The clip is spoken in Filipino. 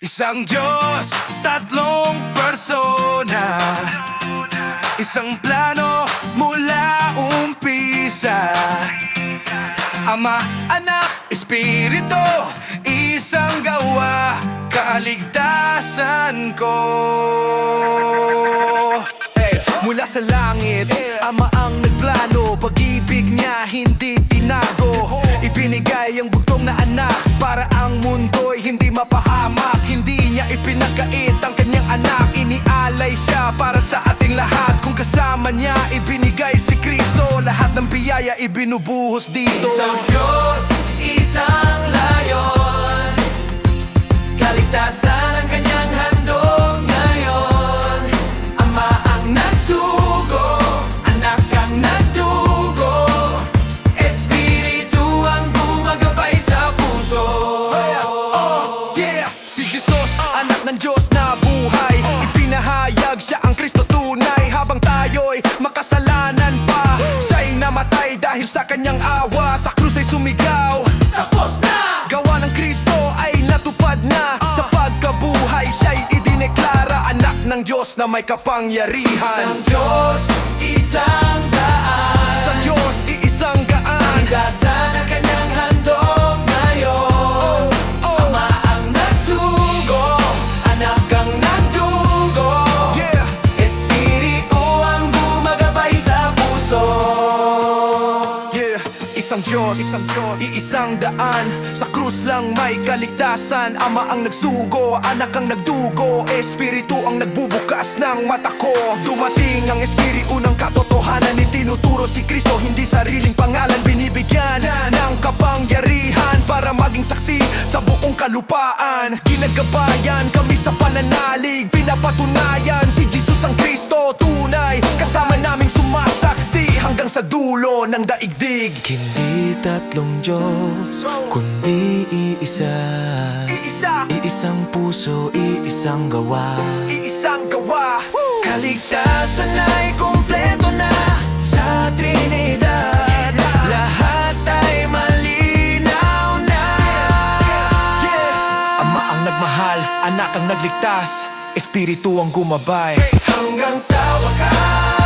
Isang Diyos, tatlong persona, isang plano mula umpisa. Ama, Anak, Espiritu, isang gawa, kaligtasan ko. Mula sa langit, Ama ang nagplano, pag-ibig niya hindi tinago. Ibinigay ang bugtong na anak para ang mundo'y hindi mapahamak. Hindi niya ipinagkait ang kanyang anak, inialay siya para sa ating lahat. Kung kasama niya ibinigay si Kristo, lahat ng biyaya ibinubuhos dito. Isang Diyos, isang layon, kaligtasan ang kanyang handog ngayon. Ama ang nagsugo, anak ang nagdugo, Espiritu ang gumagabay sa puso. Yeah! Si Jesus, anak ng Diyos na buhay, ipinahayag siya ang Kristo tunay. Habang tayo'y makasalanan pa, siya'y namatay dahil sa kanyang awa. Sa krus ay sumigaw, Tapos na! gawa ng Kristo ay natupad na. Sa pagkabuhay siya'y idineklara anak ng Diyos na may kapangyarihan. Isang Diyos, isang daan, Sa Diyos, iisang gaan. kaligtasan ang kanyang handog ngayon. Ama ang nagsugo, anak ang nagdugo, Yeah! Espiritu ang gumagabay sa puso. Yeah, isang Diyos, iisang daan. Sa krus lang may kaligtasan. Ama ang nagsugo, anak ang nagdugo, Espiritu ang nagbubukas ng mata ko. Dumating ang Espiritu ng katotohanan, itinuturo si Kristo, hindi sariling pangalan. Binibigyan ng kapangyarihan para maging saksi sa buong kalupaan. Ginagabayan kami sa pananalig, pinapatunayan si Jesus ang Kristo tunay. Kasama naming sumasaksi hanggang sa dulo ng daigdig. Hindi tatlong Diyos, kundi iisa. Iisang puso, iisang gawa. Iisang gawa. Kaligtasan ay kumpleto na sa Trinidad. Lahat ay malinaw na. Ama ang nagmahal, anak ang nagligtas, Espiritu ang gumabay. Hanggang sa wakas